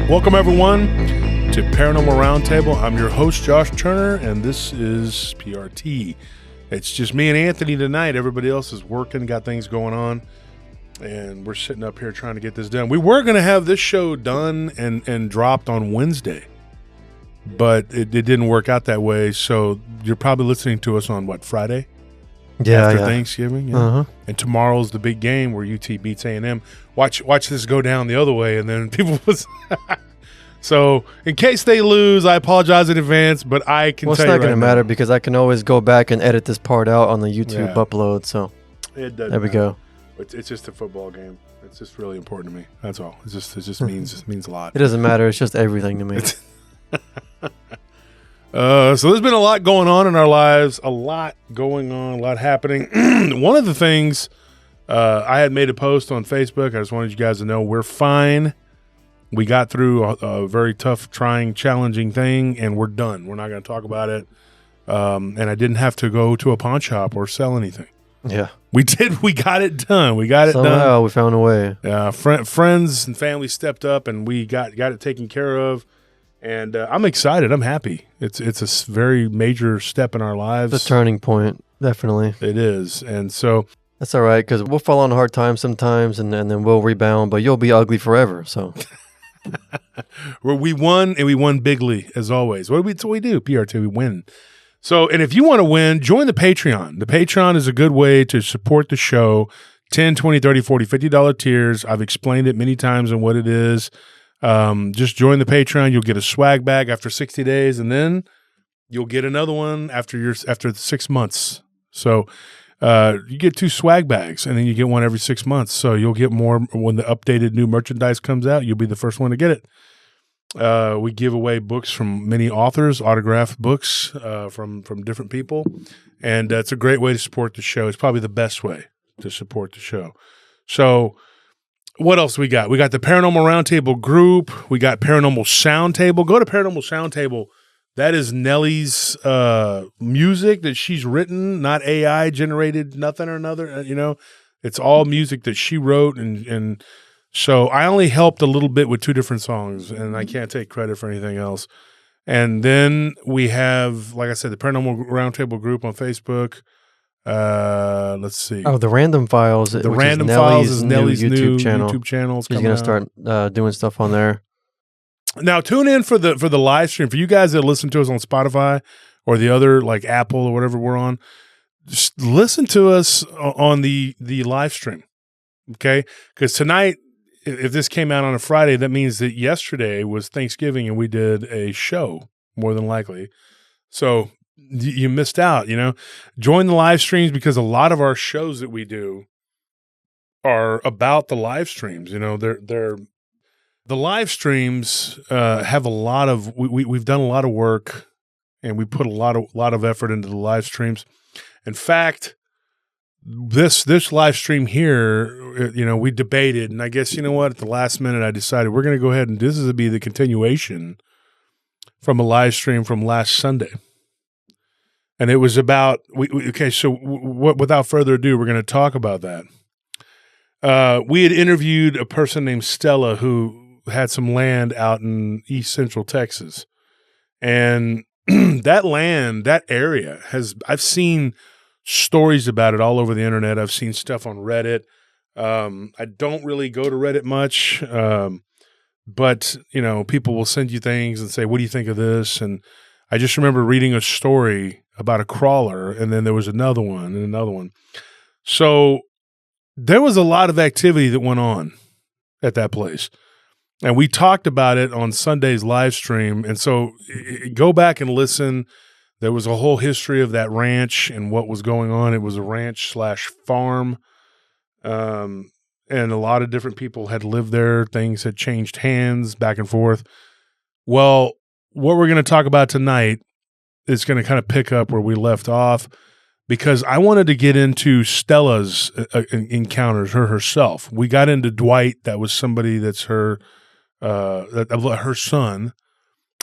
Welcome, everyone, to Paranormal Roundtable. I'm your host, Josh Turner, and this is PRT. It's just me and Anthony tonight. Everybody else is working, got things going on, and we're sitting up here trying to get this done. We were going to have this show done and dropped on Wednesday, but it didn't work out that way, so you're probably listening to us on, Friday? After Thanksgiving, and tomorrow's the big game where UT beats A&M. Watch this go down the other way, and then people was. So in case they lose, I apologize in advance, but I can. Well, tell it's not going to matter because I can always go back and edit this part out on the YouTube upload. So it doesn't there we go. It's just a football game. It's just really important to me. That's all. It just means a lot. It doesn't matter. It's just everything to me. So there's been a lot going on in our lives, a lot going on, a lot happening. One of the things I had made a post on Facebook. I just wanted you guys to know we're fine. We got through a very tough, trying, challenging thing, and we're done. We're not going to talk about it. And I didn't have to go to a pawn shop or sell anything. Yeah. We did. We got it done. Somehow we found a way. Friends and family stepped up, and we got it taken care of. And I'm excited. I'm happy. It's a very major step in our lives. It's a turning point, definitely. It is. And so that's all right because we'll fall on hard times sometimes, and then we'll rebound. But you'll be ugly forever. So we won, and we won bigly as always. What do we do? PRT, we win. So, and if you want to win, join the Patreon. The Patreon is a good way to support the show. $10, $20, $30, $40, $50 tiers. I've explained it many times on what it is. Just join the Patreon. You'll get a swag bag after 60 days, and then you'll get another one after 6 months. So you get 2 swag bags, and then you get one every 6 months. So you'll get more when the updated new merchandise comes out. You'll be the first one to get it. We give away books from many authors, autographed books from different people, and it's a great way to support the show. It's probably the best way to support the show. So what else we got? We got the Paranormal Roundtable group. We got Paranormal Sound Table. Go to Paranormal Sound Table. That is Nellie's music that she's written, not AI generated, nothing or another. It's all music that she wrote, and so I only helped a little bit with 2 different songs, and I can't take credit for anything else. And then we have, like I said, the Paranormal Roundtable group on Facebook. Let's see. Oh, the Random Files. The Random Files is Nellie's new YouTube channel. She's going to start doing stuff on there. Now, tune in for the live stream. For you guys that listen to us on Spotify or the other, like Apple or whatever we're on, just listen to us on the live stream, okay? Because tonight, if this came out on a Friday, that means that yesterday was Thanksgiving and we did a show, more than likely. So you missed out, Join the live streams because a lot of our shows that we do are about the live streams. They're the live streams have a lot of we've done a lot of work, and we put a lot of effort into the live streams. In fact, this live stream here, we debated, and I guess at the last minute I decided we're going to go ahead and this is to be the continuation from a live stream from last Sunday. And it was about without further ado, we're going to talk about that. We had interviewed a person named Stella who had some land out in East Central Texas, and that land, that area I've seen stories about it all over the internet. I've seen stuff on Reddit. I don't really go to Reddit much, but people will send you things and say, "What do you think of this?" And I just remember reading a story about a crawler, and then there was another one and another one. So there was a lot of activity that went on at that place. And we talked about it on Sunday's live stream. And so go back and listen. There was a whole history of that ranch and what was going on. It was a ranch/farm. And a lot of different people had lived there. Things had changed hands back and forth. Well, what we're going to talk about tonight is going to kind of pick up where we left off, because I wanted to get into Stella's encounters, herself. We got into Dwight. That was somebody that's her son,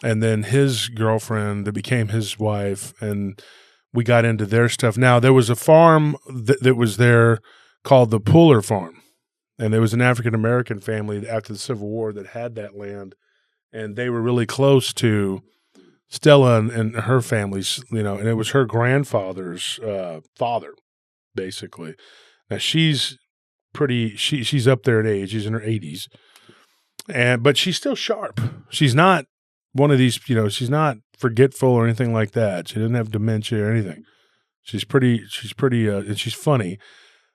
and then his girlfriend that became his wife, and we got into their stuff. Now, there was a farm that was there called the Puller Farm, and there was an African-American family after the Civil War that had that land, and they were really close to Stella and her family's, and it was her grandfather's father, basically. Now she's she's up there in age. She's in her 80s, but she's still sharp. She's not one of these, she's not forgetful or anything like that. She doesn't have dementia or anything. She's pretty, and she's funny.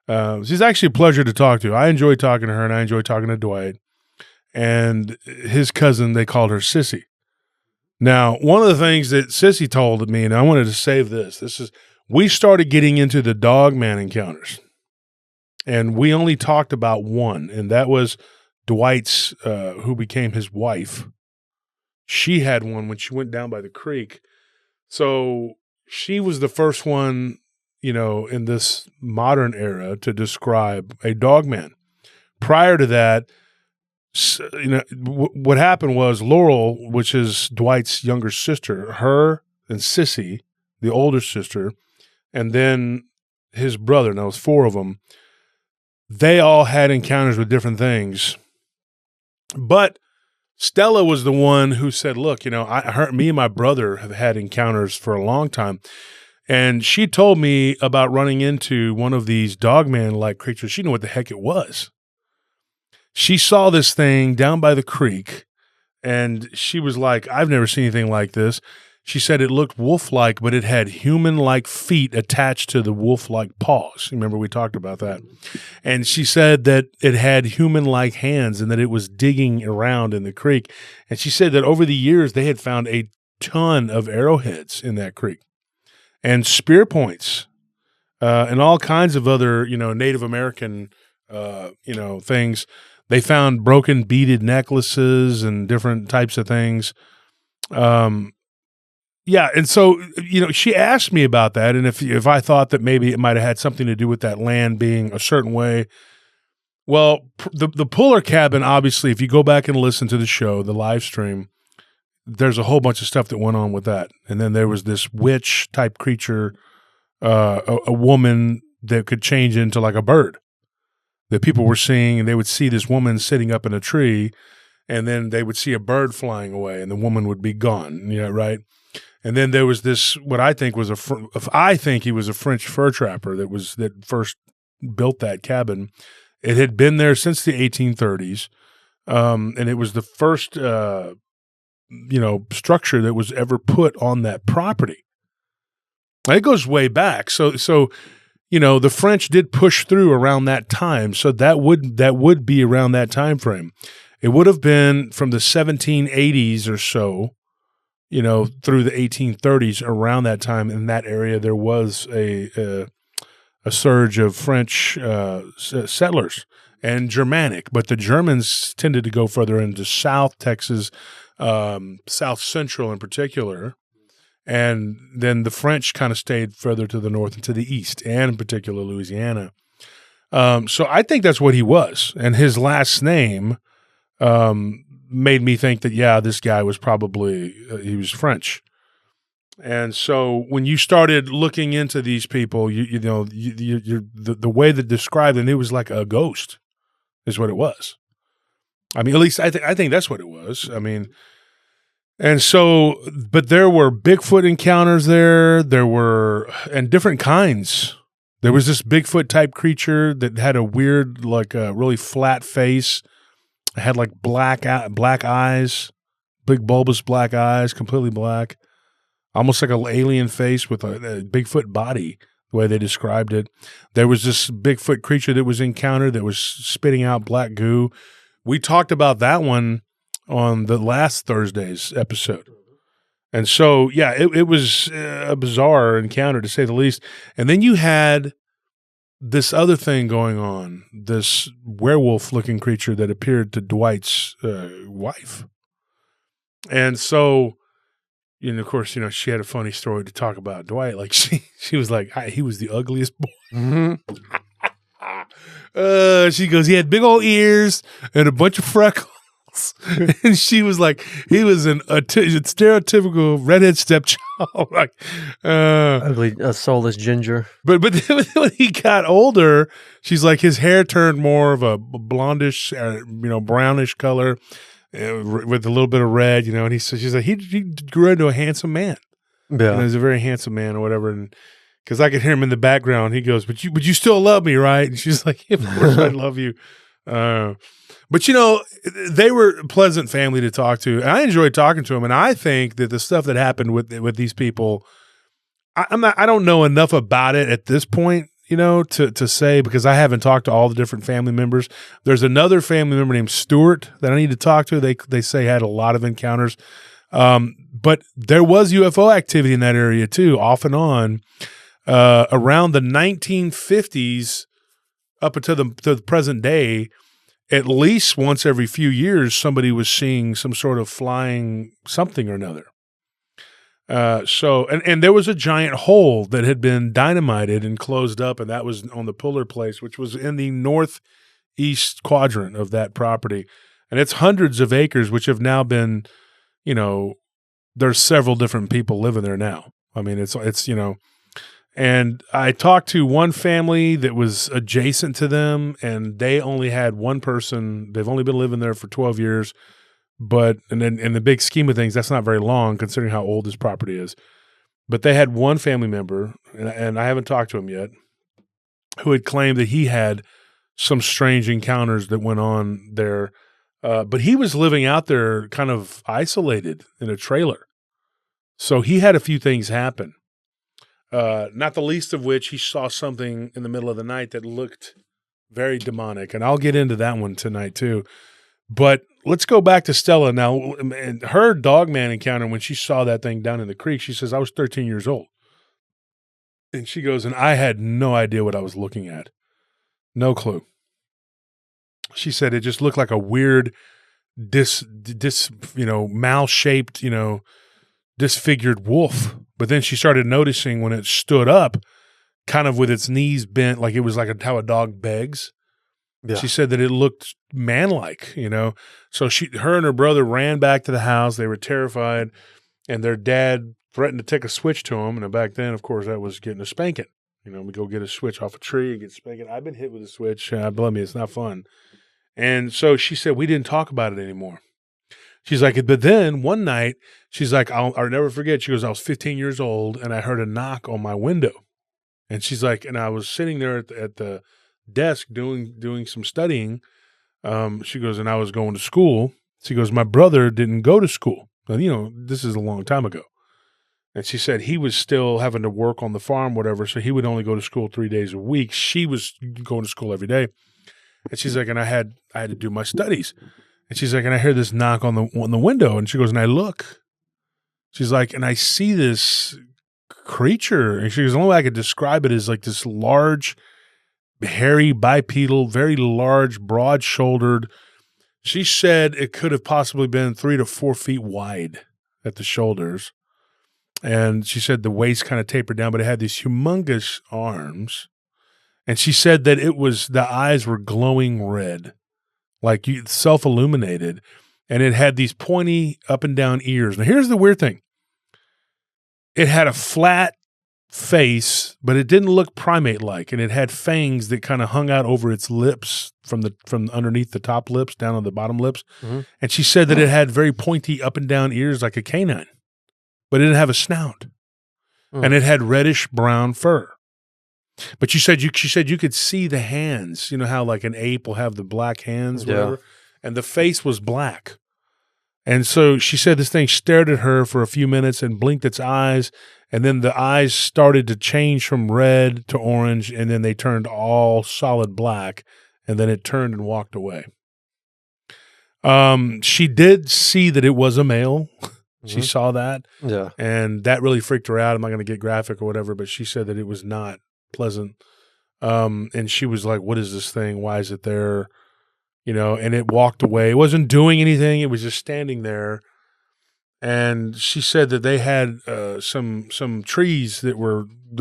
She's actually a pleasure to talk to. I enjoy talking to her, and I enjoy talking to Dwight. And his cousin, they called her Sissy. Now, one of the things that Sissy told me, and I wanted to save this, we started getting into the dogman encounters. And we only talked about one, and that was Dwight's, who became his wife. She had one when she went down by the creek. So she was the first one, in this modern era to describe a dogman. Prior to that, what happened was Laurel, which is Dwight's younger sister, her and Sissy, the older sister, and then his brother, now it was 4 of them, they all had encounters with different things. But Stella was the one who said, look, me and my brother have had encounters for a long time. And she told me about running into one of these dogman-like creatures. She knew what the heck it was. She saw this thing down by the creek, and she was like, I've never seen anything like this. She said it looked wolf-like, but it had human-like feet attached to the wolf-like paws. Remember, we talked about that. And she said that it had human-like hands and that it was digging around in the creek. And she said that over the years, they had found a ton of arrowheads in that creek and spear points and all kinds of other, Native American, things. They found broken beaded necklaces and different types of things. Yeah, and so, she asked me about that, and if I thought that maybe it might have had something to do with that land being a certain way. Well, the Puller cabin, obviously, if you go back and listen to the show, the live stream, there's a whole bunch of stuff that went on with that. And then there was this witch-type creature, a woman that could change into like a bird that people were seeing, and they would see this woman sitting up in a tree, and then they would see a bird flying away, and the woman would be gone, right? And then there was this, what I think was I think he was a French fur trapper that first built that cabin. It had been there since the 1830s, and it was the first, structure that was ever put on that property. It goes way back. So the French did push through around that time. So that would be around that time frame. It would have been from the 1780s or so, through the 1830s. Around that time in that area, there was a surge of French settlers and Germanic, but the Germans tended to go further into South Texas, South Central in particular. And then the French kind of stayed further to the north and to the east, and in particular Louisiana. So I think that's what he was. And his last name made me think that, yeah, this guy was probably, he was French. And so when you started looking into these people, the way that described it, it was like a ghost is what it was. I mean, at least I think that's what it was. I mean, and so, but there were Bigfoot encounters there. And different kinds. There was this Bigfoot type creature that had a weird, like a really flat face. It had like black eyes, big bulbous black eyes, completely black, almost like an alien face with a Bigfoot body, the way they described it. There was this Bigfoot creature that was encountered that was spitting out black goo. We talked about that one on the last Thursday's episode. And so, yeah, it was a bizarre encounter, to say the least. And then you had this other thing going on, this werewolf-looking creature that appeared to Dwight's wife. And so, of course, she had a funny story to talk about Dwight. Like, she was like, he was the ugliest boy. Mm-hmm. She goes, he had big old ears and a bunch of freckles. And she was like, he was a stereotypical redhead stepchild, like ugly, soulless ginger. But then when he got older, she's like, his hair turned more of a blondish, brownish color. with a little bit of red, you know. And she's like, he grew into a handsome man. Yeah. And he's a very handsome man or whatever. And because I could hear him in the background, he goes, but you still love me, right? And she's like, of course I love you. But you know, they were a pleasant family to talk to. And I enjoyed talking to them. And I think that the stuff that happened with these people, I don't know enough about it at this point, you know, to say, because I haven't talked to all the different family members. There's another family member named Stuart that I need to talk to. They say had a lot of encounters. But there was UFO activity in that area too, off and on, around the 1950s up until the present day. At least once every few years, somebody was seeing some sort of flying something or another. And there was a giant hole that had been dynamited and closed up, and that was on the Puller place, which was in the northeast quadrant of that property. And it's hundreds of acres, which have now been, you know, there's several different people living there now. I mean, it's you know, and I talked to one family that was adjacent to them, and they only had one person. They've only been living there for 12 years. But and then in the big scheme of things, that's not very long considering how old this property is. But they had one family member, and I haven't talked to him yet, who had claimed that he had some strange encounters that went on there. But he was living out there kind of isolated in a trailer. So he had a few things happen, not the least of which he saw something in the middle of the night that looked very demonic. And I'll get into that one tonight too. But let's go back to Stella now. And her dogman encounter, when she saw that thing down in the creek, she says, I was 13 years old. And she goes, and I had no idea what I was looking at. No clue. She said it just looked like a weird, mal-shaped, disfigured wolf. But then she started noticing when it stood up, kind of with its knees bent, like it was like how a dog begs. Yeah. She said that it looked man-like, So her and her brother ran back to the house. They were terrified, and their dad threatened to take a switch to them. And back then, of course, that was getting a spanking. We go get a switch off a tree and get spanking. I've been hit with a switch. Believe me, it's not fun. And so she said, we didn't talk about it anymore. She's like, but then one night, she's like, I'll never forget. She goes, I was 15 years old, and I heard a knock on my window. And she's like, and I was sitting there at the desk doing some studying. She goes, and I was going to school. She goes, my brother didn't go to school. Now, this is a long time ago. And she said he was still having to work on the farm, whatever. So he would only go to school 3 days a week. She was going to school every day. And she's like, and I had to do my studies. And she's like, and I hear this knock on the window. And she goes, and I look. She's like, and I see this creature. And she goes, the only way I could describe it is like this large, hairy, bipedal, very large, broad-shouldered. She said it could have possibly been 3 to 4 feet wide at the shoulders. And she said the waist kind of tapered down, but it had these humongous arms. And she said that the eyes were glowing red, like self-illuminated. And it had these pointy up and down ears. Now, here's the weird thing. It had a flat face, but it didn't look primate-like, and it had fangs that kind of hung out over its lips from underneath the top lips down on the bottom lips. Mm-hmm. And she said that it had very pointy up and down ears like a canine, but it didn't have a snout, and it had reddish brown fur. But she said you could see the hands. You know how like an ape will have the black hands, whatever, and the face was black. And so she said this thing stared at her for a few minutes and blinked its eyes. And then the eyes started to change from red to orange, and then they turned all solid black, and then it turned and walked away. She did see that it was a male. Mm-hmm. She saw that. Yeah. And that really freaked her out. I'm not going to get graphic or whatever, but she said that it was not pleasant. And she was like, what is this thing? Why is it there? And it walked away. It wasn't doing anything. It was just standing there. And she said that they had some trees that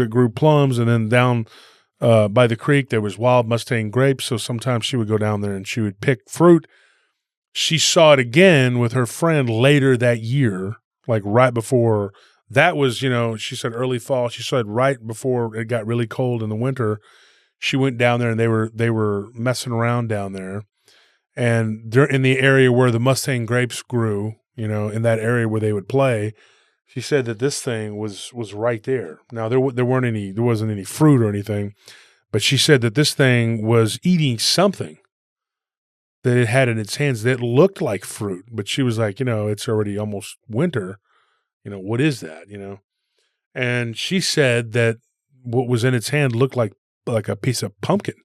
grew plums, and then down by the creek there was wild Mustang grapes. So sometimes she would go down there and she would pick fruit. She saw it again with her friend later that year, like right before that was, she said early fall. She said right before it got really cold in the winter, she went down there and they were messing around down there. And in the area where the Mustang grapes grew, you know, in that area where they would play, she said that this thing was right there. Now there wasn't any fruit or anything, but she said that this thing was eating something that it had in its hands that looked like fruit. But she was like, you know, it's already almost winter. You know, what is that? You know, and she said that what was in its hand looked like a piece of pumpkin.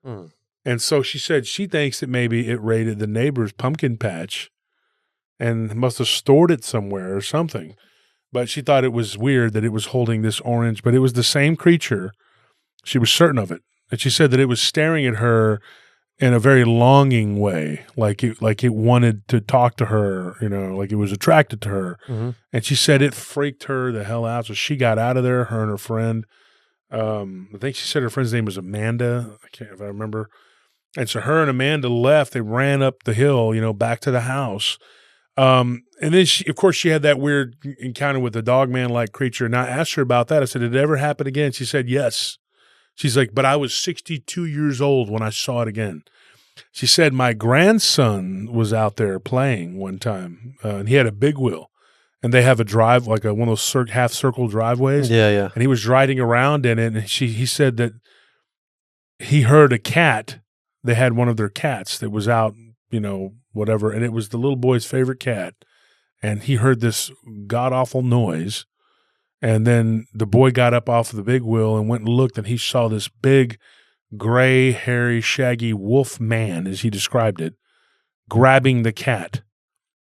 Mm. And so she said she thinks that maybe it raided the neighbor's pumpkin patch and must have stored it somewhere or something. But she thought it was weird that it was holding this orange, but it was the same creature. She was certain of it. And she said that it was staring at her in a very longing way, like it wanted to talk to her, you know, like it was attracted to her. Mm-hmm. And she said it freaked her the hell out. So she got out of there, her and her friend. I think she said her friend's name was Amanda. I can't, if I remember. And so her and Amanda left. They ran up the hill, you know, back to the house. And then of course she had that weird encounter with the dogman-like creature. And I asked her about that. I said, did it ever happen again? She said, yes. She's like, but I was 62 years old when I saw it again. She said, my grandson was out there playing one time, and he had a big wheel, and they have a drive, like one of those half circle driveways. Yeah, yeah. And he was riding around in it, and he said that he heard a cat. They had one of their cats that was out, you know, whatever, and it was the little boy's favorite cat. And he heard this god-awful noise. And then the boy got up off of the big wheel and went and looked, and he saw this big, gray, hairy, shaggy wolf man, as he described it, grabbing the cat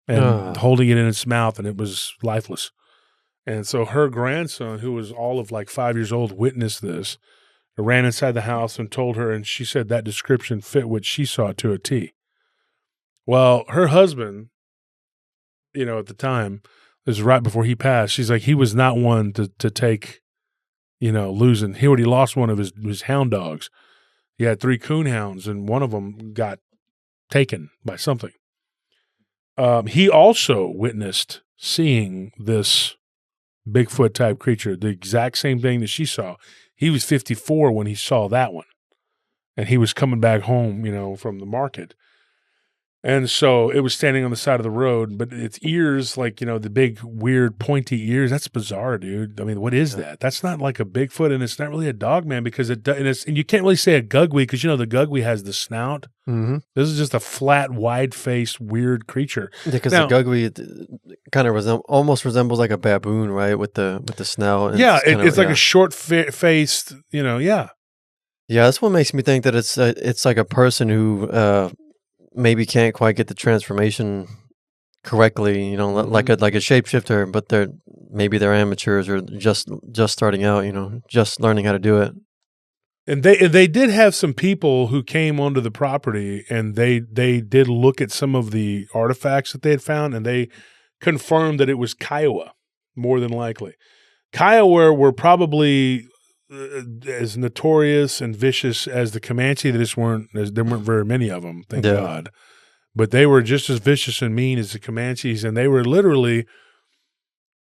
and holding it in its mouth, and it was lifeless. And so her grandson, who was all of like 5 years old, witnessed this, ran inside the house and told her, and she said that description fit what she saw to a T. Well, her husband, you know, at the time, this is right before he passed. She's like, he was not one to take, you know, losing. He already lost one of his hound dogs. He had 3 coon hounds, and one of them got taken by something. He also witnessed seeing this Bigfoot type creature, the exact same thing that she saw. He was 54 when he saw that one, and he was coming back home, you know, from the market. And so it was standing on the side of the road, but its ears, like, you know, the big, weird, pointy ears, that's bizarre, dude. I mean, what is that? That's not like a Bigfoot, and it's not really a dog, man, because and you can't really say a gugwe because, you know, the gugwe has the snout. Mm-hmm. This is just a flat, wide-faced, weird creature. Yeah, because the gugwe kind of almost resembles like a baboon, right, with the snout. Yeah, it's like a short-faced, you know, yeah. Yeah, that's what makes me think that it's like a person who maybe can't quite get the transformation correctly, you know, like a shapeshifter, but they're amateurs or just starting out, you know, just learning how to do it. And they did have some people who came onto the property, and they did look at some of the artifacts that they had found, and they confirmed that it was Kiowa, more than likely. Kiowa were probably as notorious and vicious as the Comanche. There weren't very many of them, thank God. But they were just as vicious and mean as the Comanches, and they were literally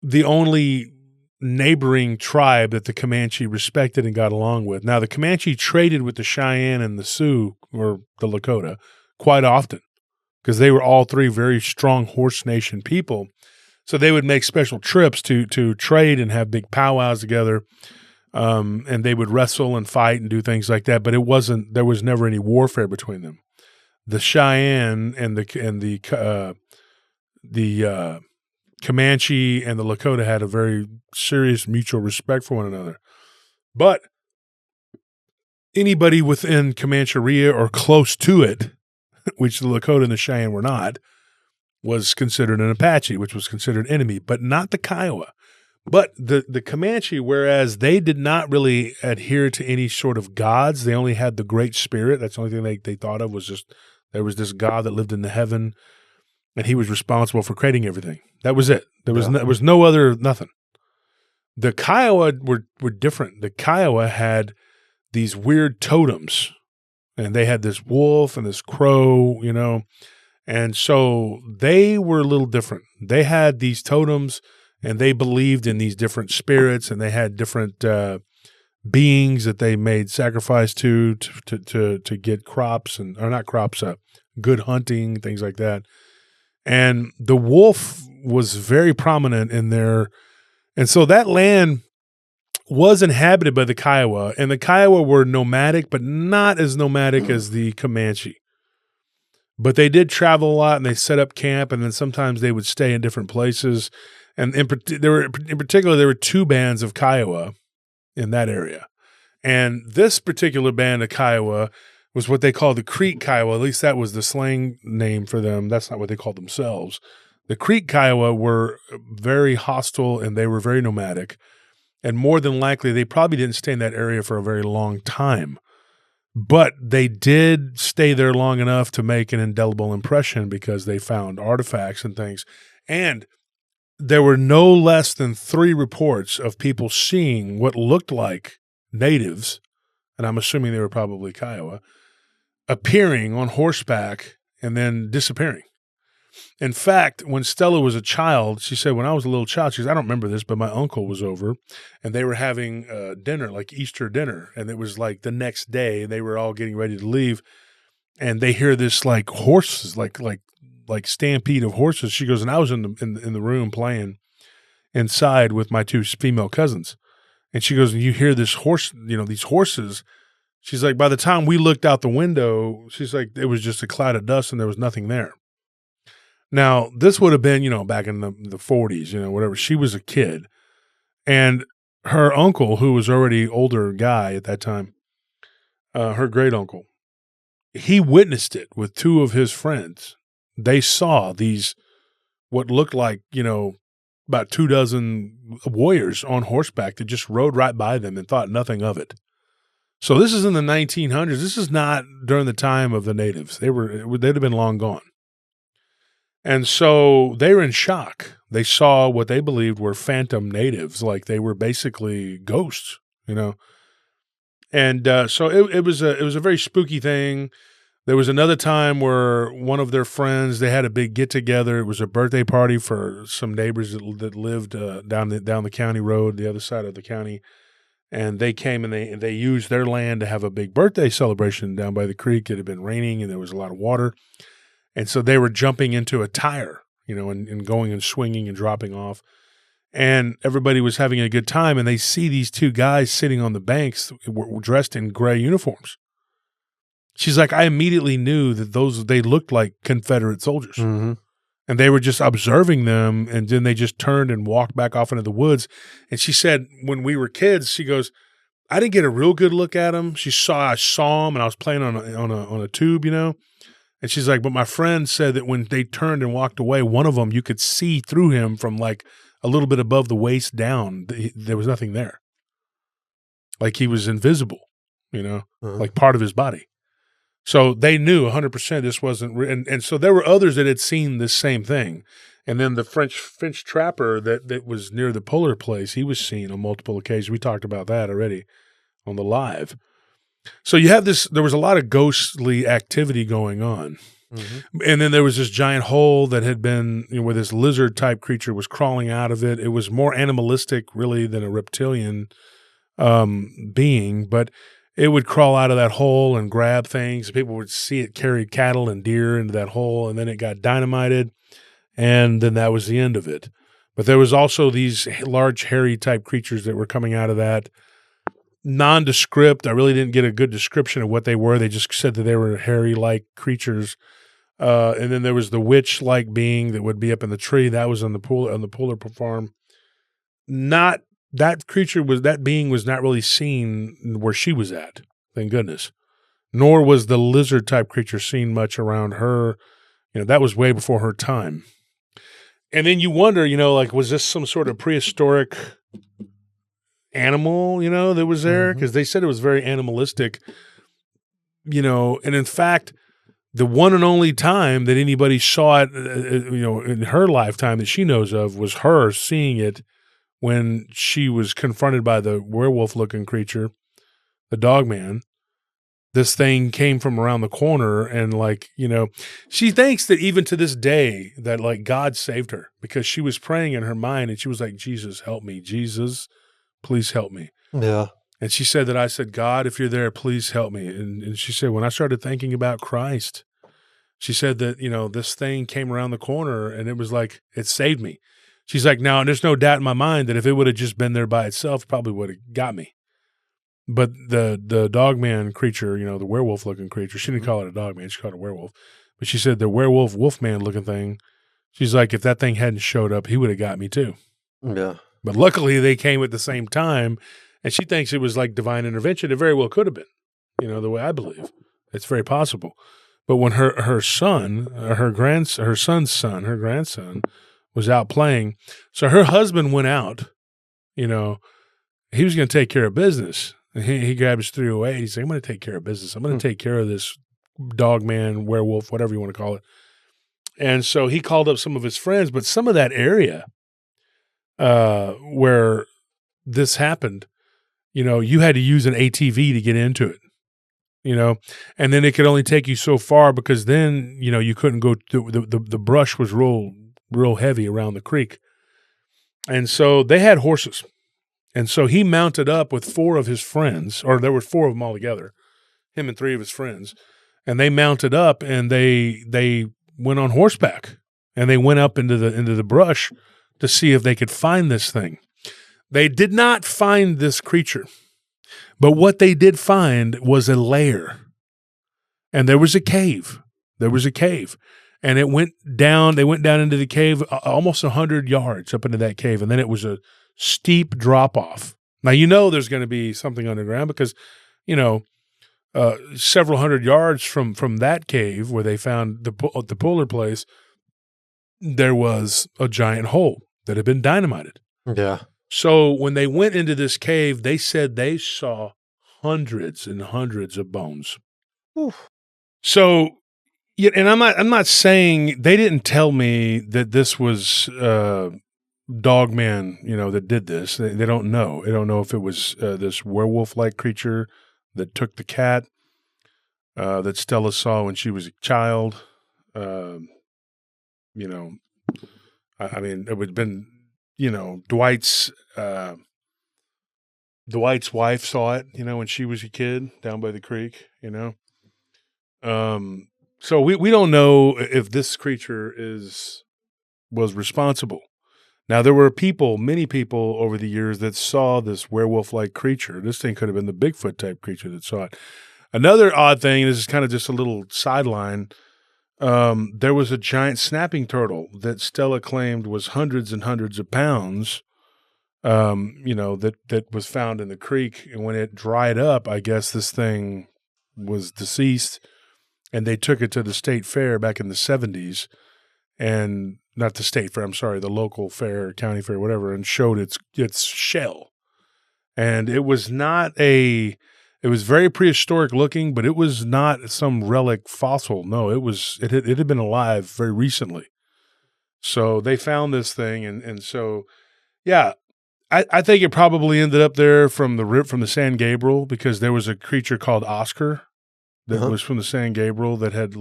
the only neighboring tribe that the Comanche respected and got along with. Now, the Comanche traded with the Cheyenne and the Sioux, or the Lakota, quite often because they were all 3 very strong horse nation people. So they would make special trips to trade and have big powwows together. And they would wrestle and fight and do things like that, but there was never any warfare between them. The Cheyenne and the Comanche and the Lakota had a very serious mutual respect for one another. But anybody within Comancheria or close to it, which the Lakota and the Cheyenne were not, was considered an Apache, which was considered enemy, but not the Kiowa. But the Comanche, whereas they did not really adhere to any sort of gods, they only had the Great Spirit. That's the only thing they thought of, was just there was this God that lived in the heaven, and he was responsible for creating everything. That was it. There was no other nothing. The Kiowa were different. The Kiowa had these weird totems, and they had this wolf and this crow, you know, and so they were a little different. They had these totems, and they believed in these different spirits, and they had different beings that they made sacrifice to get crops or not crops, good hunting, things like that. And the wolf was very prominent in there. And so that land was inhabited by the Kiowa, and the Kiowa were nomadic, but not as nomadic as the Comanche. But they did travel a lot, and they set up camp, and then sometimes they would stay in different places. And in particular, there were two bands of Kiowa in that area. And this particular band of Kiowa was what they called the Creek Kiowa. At least that was the slang name for them. That's not what they called themselves. The Creek Kiowa were very hostile, and they were very nomadic. And more than likely, they probably didn't stay in that area for a very long time. But they did stay there long enough to make an indelible impression because they found artifacts and things. And there were no less than 3 reports of people seeing what looked like natives, and I'm assuming they were probably Kiowa, appearing on horseback and then disappearing. In fact, when Stella was a child, she said, when I was a little child, she says, I don't remember this, but my uncle was over and they were having dinner, like Easter dinner. And it was like the next day they were all getting ready to leave. And they hear this like horses, like stampede of horses. She goes, and I was in the room playing inside with my 2 female cousins. And she goes, and you hear this horse, these horses. She's like, by the time we looked out the window, she's like, it was just a cloud of dust and there was nothing there. Now, this would have been, back in the 40s, whatever. She was a kid. And her uncle, who was already older guy at that time, her great uncle, he witnessed it with 2 of his friends. They saw these, what looked like, about 2 dozen warriors on horseback that just rode right by them and thought nothing of it. So this is in the 1900s. This is not during the time of the natives. They'd have been long gone. And so they were in shock. They saw what they believed were phantom natives, like they were basically ghosts, And so it was a very spooky thing. There was another time where one of their friends, they had a big get together. It was a birthday party for some neighbors that lived down the county road, the other side of the county, and they came and they used their land to have a big birthday celebration down by the creek. It had been raining and there was a lot of water. And so they were jumping into a tire, and going and swinging and dropping off. And everybody was having a good time. And they see these 2 guys sitting on the banks dressed in gray uniforms. She's like, I immediately knew that they looked like Confederate soldiers. Mm-hmm. And they were just observing them. And then they just turned and walked back off into the woods. And she said, when we were kids, she goes, I didn't get a real good look at them. I saw them and I was playing on a tube, And she's like, but my friend said that when they turned and walked away, one of them, you could see through him from like a little bit above the waist down. There was nothing there. Like he was invisible, like part of his body. So they knew 100% this wasn't, and so there were others that had seen this same thing. And then the French trapper that was near the Polar place, he was seen on multiple occasions. We talked about that already on the live. So you have there was a lot of ghostly activity going on. Mm-hmm. And then there was this giant hole that had been, where this lizard type creature was crawling out of it. It was more animalistic really than a reptilian being, but it would crawl out of that hole and grab things. People would see it carry cattle and deer into that hole, and then it got dynamited, and then that was the end of it. But there was also these large hairy type creatures that were coming out of that. Nondescript. I really didn't get a good description of what they were. They just said that they were hairy-like creatures. And then there was the witch-like being that would be up in the tree. That was on the polar farm. That being was not really seen where she was at, thank goodness. Nor was the lizard-type creature seen much around her. That was way before her time. And then you wonder, was this some sort of prehistoric animal, that was there? Because they said it was very animalistic, and in fact, the one and only time that anybody saw it, in her lifetime that she knows of was her seeing it when she was confronted by the werewolf-looking creature, the dog man. This thing came from around the corner and she thinks that even to this day that God saved her because she was praying in her mind and she was like, Jesus, help me. Jesus, please help me. Yeah. And she said that I said, God, if you're there, please help me. And she said, when I started thinking about Christ, she said that, this thing came around the corner and it was like, it saved me. She's like, now, there's no doubt in my mind that if it would have just been there by itself, it probably would have got me. But the dogman creature, the werewolf-looking creature, she didn't call it a dogman, she called it a werewolf. But she said the wolfman-looking thing, she's like, if that thing hadn't showed up, he would have got me too. Yeah. But luckily, they came at the same time, and she thinks it was like divine intervention. It very well could have been, the way I believe. It's very possible. But when her son, her son's son, her grandson, was out playing, so her husband went out, he was going to take care of business. And he grabbed his 308. He said, I'm going to take care of business. I'm going to take care of this dog man, werewolf, whatever you want to call it. And so he called up some of his friends, but some of that area where this happened, you had to use an ATV to get into it. And then it could only take you so far because then, you couldn't go through the brush was real heavy around the creek. And so they had horses. And so he mounted up with 4 of his friends, or there were 4 of them all together, him and 3 of his friends. And they mounted up and they went on horseback and they went up into the brush to see if they could find this thing. They did not find this creature. But what they did find was a lair. And there was a cave. And it went down, they went down into the cave almost 100 yards up into that cave. And then it was a steep drop off. Now, there's going to be something underground because, several hundred yards from that cave where they found the puller place, there was a giant hole that had been dynamited. Yeah. So when they went into this cave, they said they saw hundreds and hundreds of bones. Oof. So, and I'm not saying they didn't tell me that this was Dogman, that did this. They don't know. They don't know if it was this werewolf-like creature that took the cat that Stella saw when she was a child. I mean, it would have been. Dwight's wife saw it, when she was a kid down by the creek, So we don't know if this creature was responsible. Now, there were many people over the years that saw this werewolf-like creature. This thing could have been the Bigfoot type creature that saw it. Another odd thing, this is kind of just a little sideline, there was a giant snapping turtle that Stella claimed was hundreds and hundreds of pounds, that was found in the creek. And when it dried up, I guess this thing was deceased, and they took it to the state fair back in the 70s, and not the state fair, I'm sorry, the local fair, county fair, whatever, and showed its shell. And it was it was very prehistoric looking, but it was not some relic fossil. No, it had been alive very recently. So they found this thing, and so, yeah, I think it probably ended up there from the San Gabriel, because there was a creature called Oscar that was from the San Gabriel that had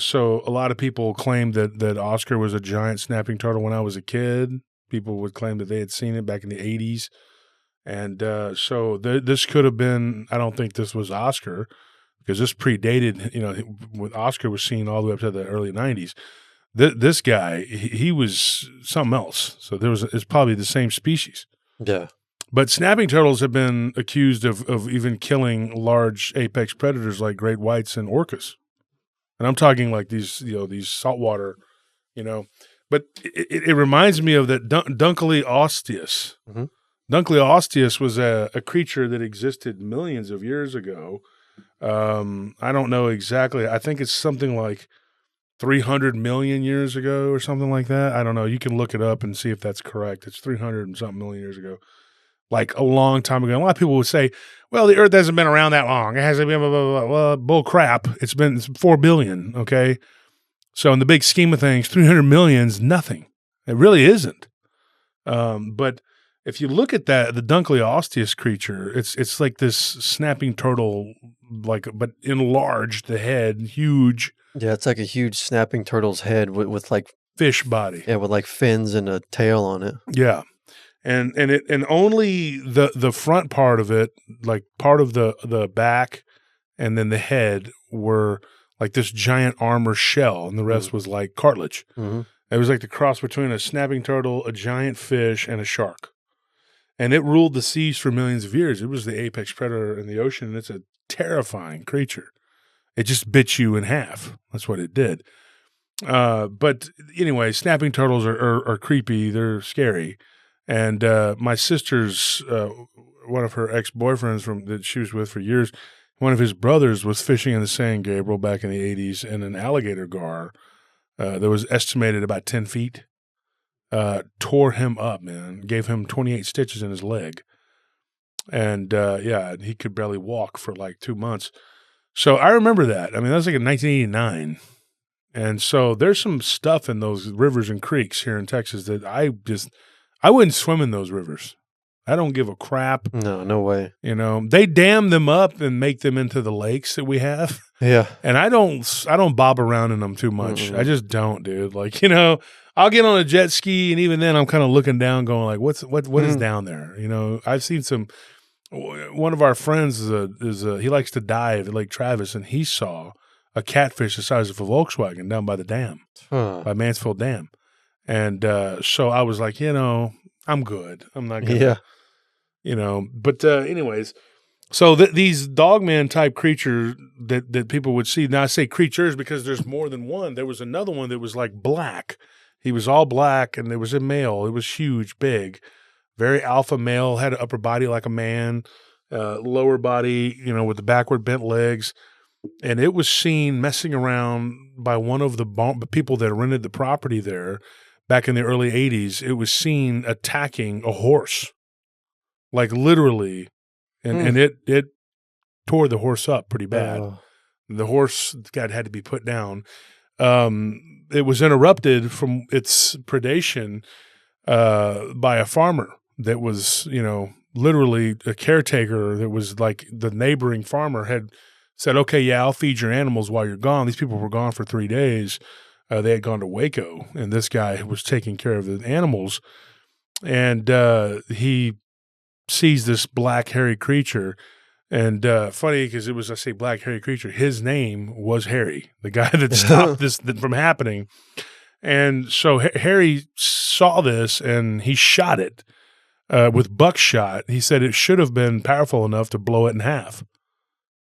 so a lot of people claimed that Oscar was a giant snapping turtle when I was a kid. People would claim that they had seen it back in the 80s. And so this could have been, I don't think this was Oscar, because this predated, when Oscar was seen all the way up to the early 90s. This guy, he was something else. So it's probably the same species. Yeah. But snapping turtles have been accused of even killing large apex predators like great whites and orcas. And I'm talking like these saltwater, But it reminds me of that Dunkley osteus. Mm-hmm. Dunkley osteus was a creature that existed millions of years ago. I don't know exactly. I think it's something like 300 million years ago or something like that. I don't know. You can look it up and see if that's correct. It's 300 and something million years ago, like a long time ago. A lot of people would say, well, the Earth hasn't been around that long. It hasn't been, blah, blah, blah. Well, bull crap. It's 4 billion, okay? So in the big scheme of things, 300 million is nothing. It really isn't. But if you look at the Dunkley osteus creature, it's like this snapping turtle, but enlarged, the head, huge. Yeah, it's like a huge snapping turtle's head with like fish body. Yeah, with like fins and a tail on it. Yeah. and only the front part of it, like part of the back and then the head, were like this giant armor shell, and the rest was like cartilage. Mm-hmm. It was like the cross between a snapping turtle, a giant fish, and a shark. And it ruled the seas for millions of years. It was the apex predator in the ocean, and it's a terrifying creature. It just bit you in half. That's what it did. But anyway, snapping turtles are creepy. They're scary. And my sister's, one of her ex-boyfriends that she was with for years, one of his brothers was fishing in the San Gabriel back in the 80s, and an alligator gar that was estimated about 10 feet tore him up, man. Gave him 28 stitches in his leg. And, he could barely walk for like 2 months. So I remember that. I mean, that was like in 1989. And so there's some stuff in those rivers and creeks here in Texas that I wouldn't swim in those rivers. I don't give a crap. No way. You know, they dam them up and make them into the lakes that we have. Yeah. And I don't bob around in them too much. Mm-mm. I just don't, dude. Like, you know, I'll get on a jet ski, and even then I'm kind of looking down going like, what is down there? You know, I've seen one of our friends he likes to dive at Lake Travis, and he saw a catfish the size of a Volkswagen down by the dam, by Mansfield Dam. And so I was like, you know, I'm good. I'm not going to, you know. But anyways, so these dogman type creatures that people would see. Now I say creatures because there's more than one. There was another one that was like black. He was all black, and there was a male. It was huge, big, very alpha male, had an upper body like a man, lower body, you know, with the backward bent legs. And it was seen messing around by one of the people that rented the property there back in the early 80s. It was seen attacking a horse, like literally, and it tore the horse up pretty bad. The horse had to be put down. It was interrupted from its predation by a farmer that was, you know, literally a caretaker that was like the neighboring farmer had said, okay, yeah, I'll feed your animals while you're gone. These people were gone for 3 days. They had gone to Waco, and this guy was taking care of the animals. And he sees this black, hairy creature. And funny, because I say black, hairy creature, his name was Harry, the guy that stopped this from happening. And so Harry saw this, and he shot it with buckshot. He said it should have been powerful enough to blow it in half,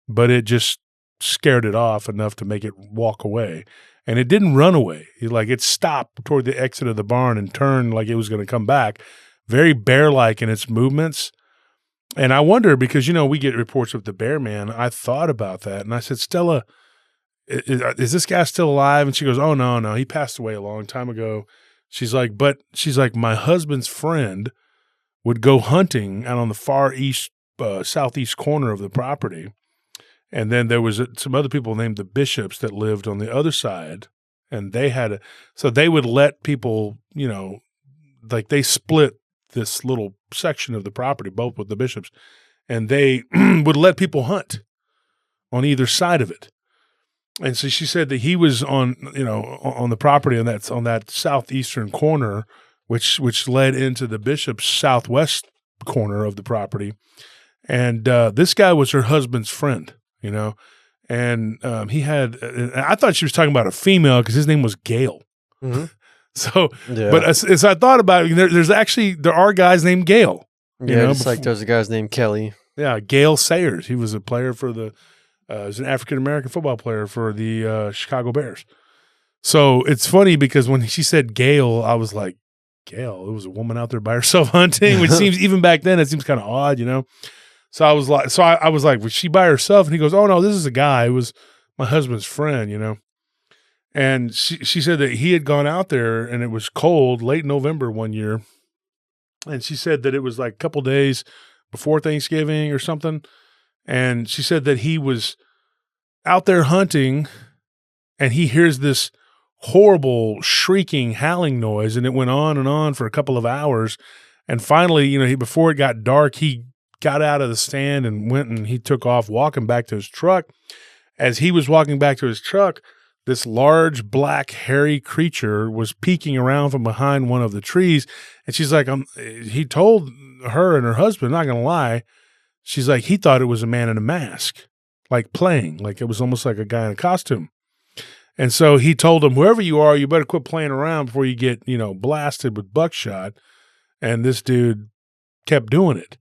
but it just scared it off enough to make it walk away. And it didn't run away. It stopped toward the exit of the barn and turned like it was going to come back. Very bear-like in its movements. And I wonder, because, you know, we get reports of the bear man. I thought about that. And I said, Stella, is this guy still alive? And she goes, oh, no, he passed away a long time ago. She's like, my husband's friend would go hunting out on the far east, southeast corner of the property. And then there was some other people named the Bishops that lived on the other side. And so they would let people, you know, like they split this little section of the property, both with the Bishops, and they would let people hunt on either side of it. And so she said that he was on the property on that southeastern corner, which led into the Bishop's southwest corner of the property. And this guy was her husband's friend, you know, and he had. I thought she was talking about a female because his name was Gale. Mm-hmm. So, yeah. But as I thought about it, there are guys named Gale. Just like there's a guy's named Kelly. Yeah, Gale Sayers. He was a player for was an African-American football player for the Chicago Bears. So it's funny because when she said Gale, I was like, Gale? It was a woman out there by herself hunting, which seems, even back then, it seems kind of odd, you know? So I was like, was she by herself? And he goes, oh no, this is a guy. It was my husband's friend, you know? And she said that he had gone out there and it was cold, late November one year. And she said that it was like a couple days before Thanksgiving or something. And she said that he was out there hunting and he hears this horrible shrieking, howling noise. And it went on for a couple of hours. And finally, you know, before it got dark, he got out of the stand and went and he took off walking back to his truck. As he was walking back to his truck, this large, black, hairy creature was peeking around from behind one of the trees. And she's like, he told her and her husband, not going to lie, she's like, he thought it was a man in a mask, like playing, like it was almost like a guy in a costume. And so he told him, whoever you are, you better quit playing around before you get, blasted with buckshot. And this dude kept doing it.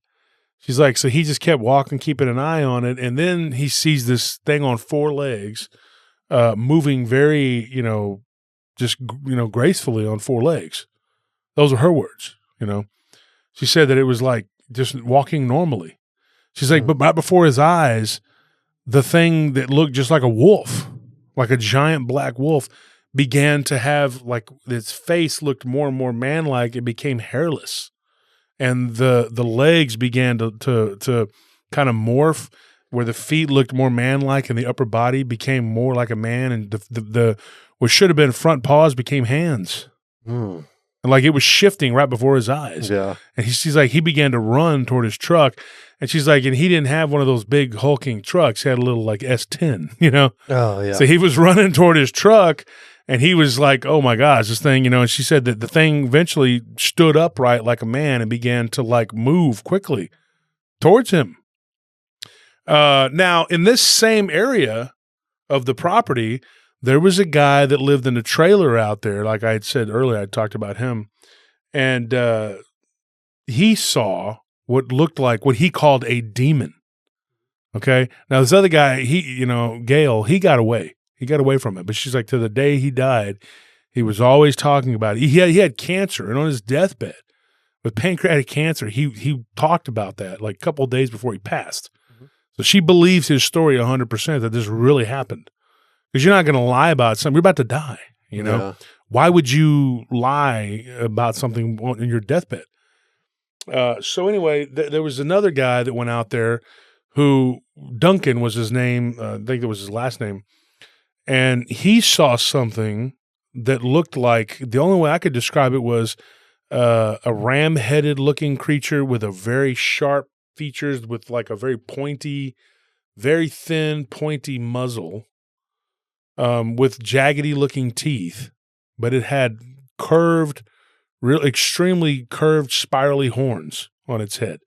She's like, so he just kept walking, keeping an eye on it. And then he sees this thing on 4 legs, moving very, gracefully on 4 legs. Those are her words, She said that it was like just walking normally. She's like, but right before his eyes, the thing that looked just like a wolf, like a giant black wolf, began to have, like, its face looked more and more man-like. It became hairless. And the legs began to kind of morph, where the feet looked more man-like and the upper body became more like a man, and the what should have been front paws became hands. And like it was shifting right before his eyes. Yeah. And she's like, he began to run toward his truck. And she's like, and he didn't have one of those big hulking trucks. He had a little like S10, Oh, yeah. So he was running toward his truck, and he was like, oh my gosh, this thing, and she said that the thing eventually stood upright like a man and began to like move quickly towards him. Now, in this same area of the property, there was a guy that lived in a trailer out there. Like I had said earlier, I talked about him. And he saw what looked like what he called a demon. Okay. Now, this other guy, Gail, he got away. He got away from it. But she's like, to the day he died, he was always talking about it. He had cancer, and on his deathbed with pancreatic cancer, he talked about that like a couple of days before he passed. So she believes his story 100% that this really happened. Because you're not going to lie about something. You're about to die, Yeah. Why would you lie about something in your deathbed? So anyway, there was another guy that went out there who, Duncan was his name, I think that was his last name, and he saw something that looked like, the only way I could describe it was a ram-headed looking creature with a very sharp features, with like a very pointy, very thin, pointy muzzle, with jaggedy looking teeth, but it had extremely curved, spirally horns on its head,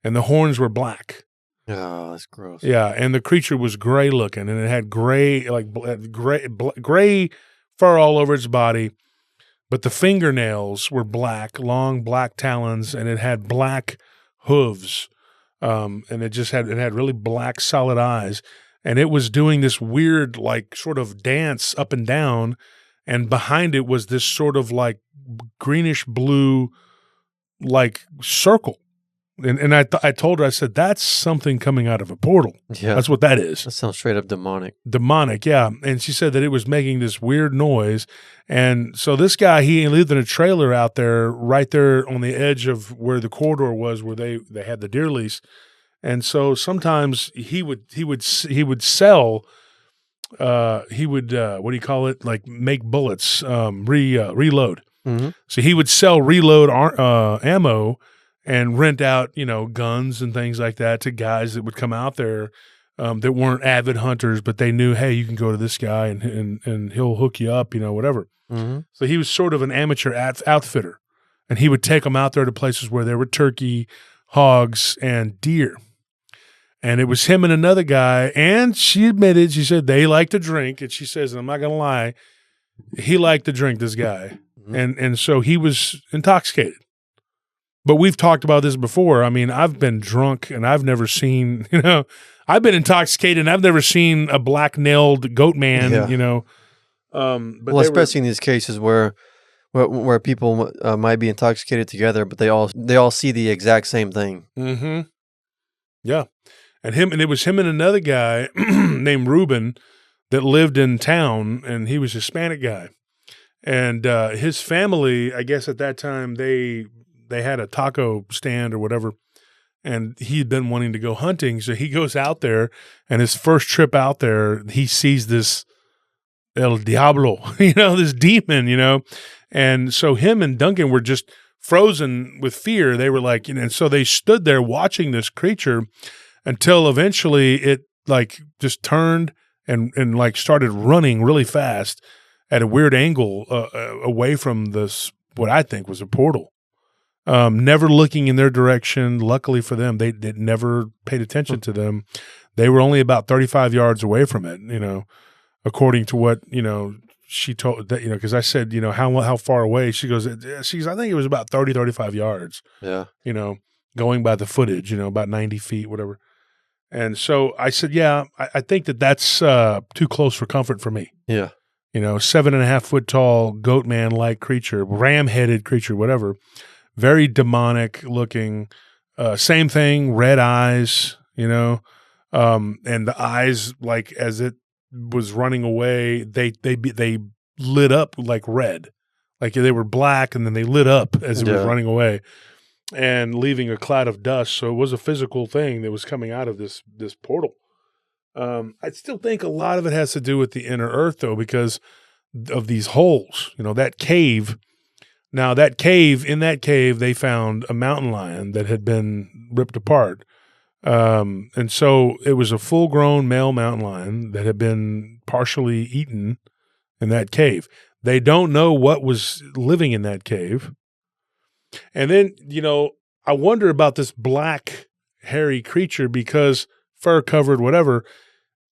and the horns were black. Oh, that's gross. Yeah, and the creature was gray looking, and it had gray fur all over its body, but the fingernails were black, long black talons, and it had black hooves, and it had really black, solid eyes, and it was doing this weird, like, sort of dance up and down, and behind it was this sort of like greenish blue, like, circle. And I told her, I said, that's something coming out of a portal. Yeah. That's what that is. That sounds straight up demonic. Demonic, yeah. And she said that it was making this weird noise. And so this guy, he lived in a trailer out there, right there on the edge of where the corridor was, where they had the deer lease. And so sometimes he would sell, what do you call it? Like make bullets, reload. Mm-hmm. So he would sell reload ammo and rent out, guns and things like that to guys that would come out there that weren't avid hunters, but they knew, hey, you can go to this guy and he'll hook you up, whatever. Mm-hmm. So he was sort of an amateur outfitter, and he would take them out there to places where there were turkey, hogs, and deer. And it was him and another guy, and she said they like to drink, and she says, and I'm not going to lie, he liked to drink, this guy. Mm-hmm. And so he was intoxicated. But we've talked about this before. I mean, I've been drunk and I've never seen, I've been intoxicated and I've never seen a black-nailed goat man, But well, especially in these cases where people might be intoxicated together, but they all see the exact same thing. Mm-hmm. Yeah. And it was him and another guy named Ruben that lived in town, and he was a Hispanic guy. And his family, I guess at that time, they had a taco stand or whatever, and he'd been wanting to go hunting. So he goes out there, and his first trip out there, he sees this El Diablo, this demon, And so him and Duncan were just frozen with fear. They were like, and so they stood there watching this creature until eventually it like just turned and like started running really fast at a weird angle away from this, what I think was a portal. Never looking in their direction. Luckily for them, they never paid attention to them. They were only about 35 yards away from it, according to what, she told that, because I said, how far away? She goes, I think it was about 30, 35 yards. Yeah. Going by the footage, about 90 feet, whatever. And so I said, yeah, I think that's too close for comfort for me. Yeah. 7.5 foot tall, goat man-like creature, ram-headed creature, whatever. Very demonic looking. Same thing, red eyes, and the eyes, like as it was running away, they lit up like red, like they were black, and then they lit up as it was running away, and leaving a cloud of dust. So it was a physical thing that was coming out of this portal. I still think a lot of it has to do with the inner earth, though, because of these holes. That cave. Now, in that cave, they found a mountain lion that had been ripped apart. And so it was a full-grown male mountain lion that had been partially eaten in that cave. They don't know what was living in that cave. And then, I wonder about this black, hairy creature because fur-covered, whatever.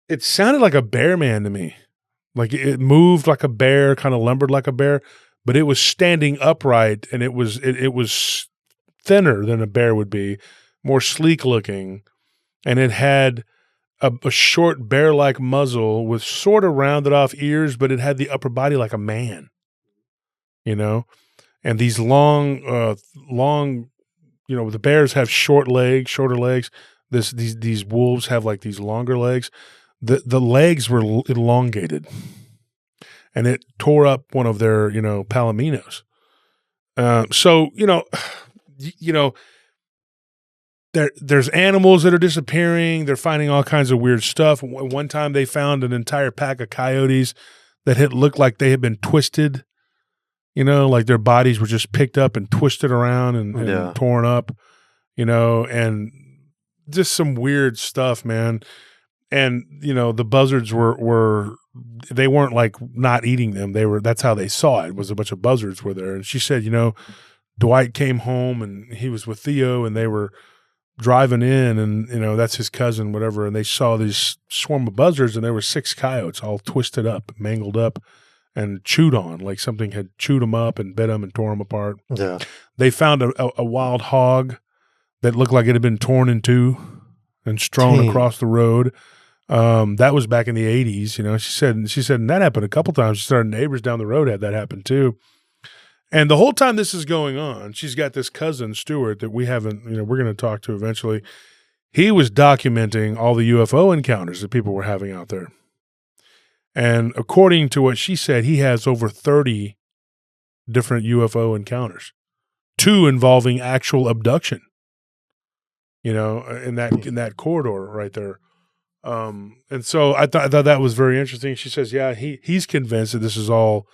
It sounded like a bear man to me. Like it moved like a bear, kind of lumbered like a bear. But it was standing upright, and it was thinner than a bear would be, more sleek looking, and it had a short bear-like muzzle with sort of rounded off ears, but it had the upper body like a man, and these long, the bears have shorter legs. These wolves have like these longer legs. The legs were elongated. And it tore up one of their, palominos. There's animals that are disappearing. They're finding all kinds of weird stuff. One time they found an entire pack of coyotes that had looked like they had been twisted, like their bodies were just picked up and twisted around and torn up, and just some weird stuff, man. And, the buzzards they weren't like not eating them. That's how they saw it, was a bunch of buzzards were there. And she said, Dwight came home and he was with Theo and they were driving in and, that's his cousin, whatever. And they saw this swarm of buzzards and there were 6 coyotes all twisted up, mangled up and chewed on, like something had chewed them up and bit them and tore them apart. Yeah. They found a wild hog that looked like it had been torn in two and strewn across the road. That was back in the 80s, she said, and that happened a couple times. She said our neighbors down the road had that happen too. And the whole time this is going on, she's got this cousin, Stuart, that we haven't, we're going to talk to eventually. He was documenting all the UFO encounters that people were having out there. And according to what she said, he has over 30 different UFO encounters, 2 involving actual abduction, in that corridor right there. And so I thought that was very interesting. She says, yeah, he's convinced that this is all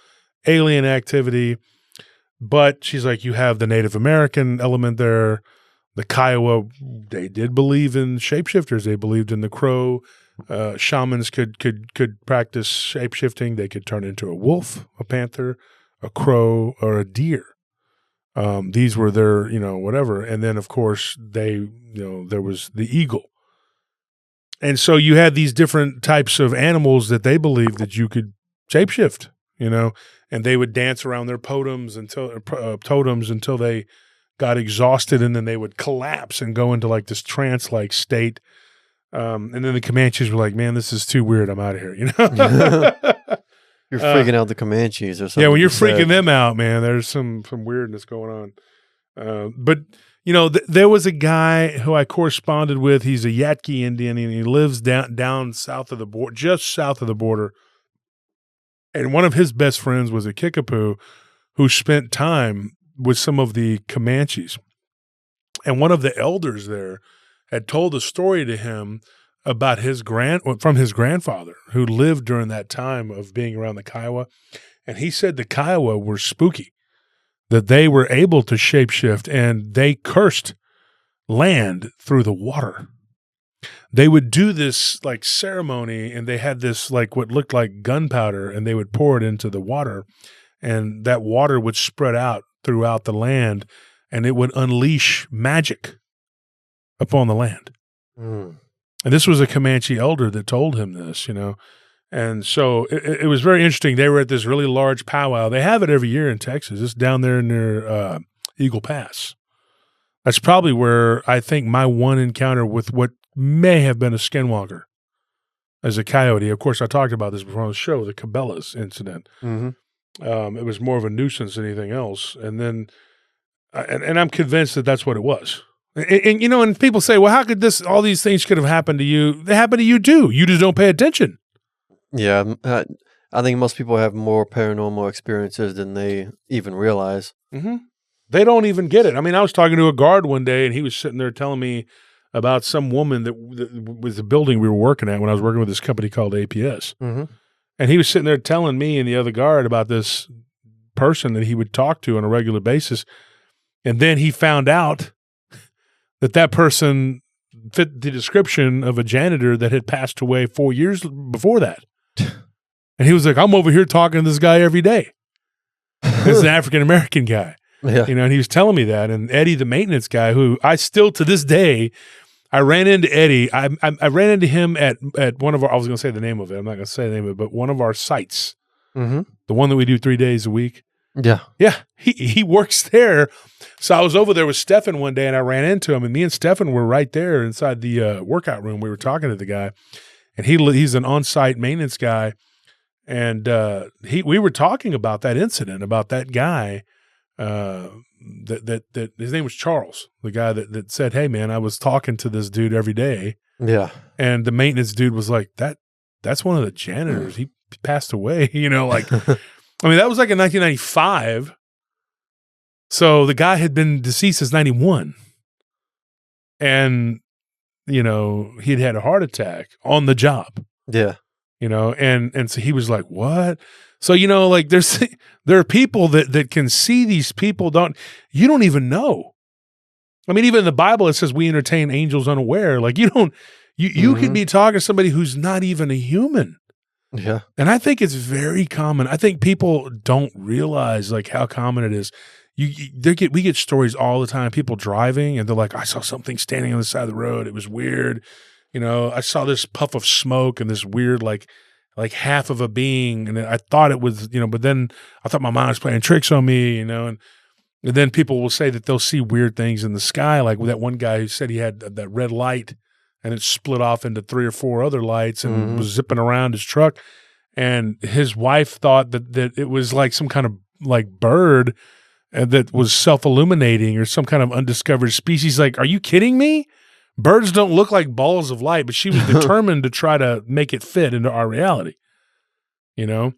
alien activity, but she's like, you have the Native American element there. The Kiowa, they did believe in shapeshifters. They believed in the crow. Shamans could practice shapeshifting. They could turn into a wolf, a panther, a crow, or a deer. These were their, whatever. And then of course there was the eagle. And so you had these different types of animals that they believed that you could shapeshift, and they would dance around their totems until they got exhausted, and then they would collapse and go into like this trance-like state. And then the Comanches were like, man, this is too weird. I'm out of here, You're freaking out the Comanches or something. Yeah, when you're freaking them out, man, there's some weirdness going on. But there was a guy who I corresponded with. He's a Yaqui Indian, and he lives down south of the border, just south of the border. And one of his best friends was a Kickapoo who spent time with some of the Comanches. And one of the elders there had told a story to him about from his grandfather who lived during that time of being around the Kiowa. And he said the Kiowa were spooky, that they were able to shapeshift and they cursed land through the water. they would do this like ceremony, and they had this like what looked like gunpowder, and they would pour it into the water, and that water would spread out throughout the land, and it would unleash magic upon the land. And this was a Comanche elder that told him this, And so it was very interesting. They were at this really large powwow. They have it every year in Texas. It's down there near Eagle Pass. That's probably where I think my one encounter with what may have been a skinwalker as a coyote. Of course, I talked about this before on the show, the Cabela's incident. It was more of a nuisance than anything else. And then, and I'm convinced that that's what it was. And people say, well, how could all these things could have happened to you? They happen to you too. You just don't pay attention. Yeah. I think most people have more paranormal experiences than they even realize. They don't even get it. I mean, I was talking to a guard one day, and he was sitting there telling me about some woman that was the building we were working at when I was working with this company called APS. And he was sitting there telling me and the other guard about this person that he would talk to on a regular basis. And then he found out that person fit the description of a janitor that had passed away 4 years before that. And he was like, I'm over here talking to this guy every day. It's an African-American guy. Yeah. And he was telling me that. And Eddie, the maintenance guy, who I still to this day, I ran into Eddie. I ran into him at one of our, I was going to say the name of it. I'm not going to say the name of it, but one of our sites. The one that we do 3 days a week. Yeah. Yeah. He works there. So I was over there with Stefan one day, and I ran into him, and me and Stefan were right there inside the workout room. We were talking to the guy, and he's an on-site maintenance guy. And we were talking about that incident, about that guy, that his name was Charles, the guy that said, hey man, I was talking to this dude every day. Yeah. And the maintenance dude was like, that's one of the janitors. He passed away, like, I mean, that was like in 1995. So the guy had been deceased since 91. And, he'd had a heart attack on the job. Yeah. And so he was like, what? So, like there are people that can see these people. You don't even know. I mean, even in the Bible, it says we entertain angels unaware. Like you could be talking to somebody who's not even a human. Yeah. And I think it's very common. I think people don't realize like how common it is. We get stories all the time. People driving and they're like, I saw something standing on the side of the road. It was weird. I saw this puff of smoke and this weird, like half of a being. And I thought it was, but then I thought my mind was playing tricks on me, and then people will say that they'll see weird things in the sky. Like that one guy who said he had that red light and it split off into 3 or 4 other lights and was zipping around his truck. And his wife thought that it was like some kind of like bird that was self-illuminating or some kind of undiscovered species. Like, are you kidding me? Birds don't look like balls of light, but she was determined to try to make it fit into our reality. And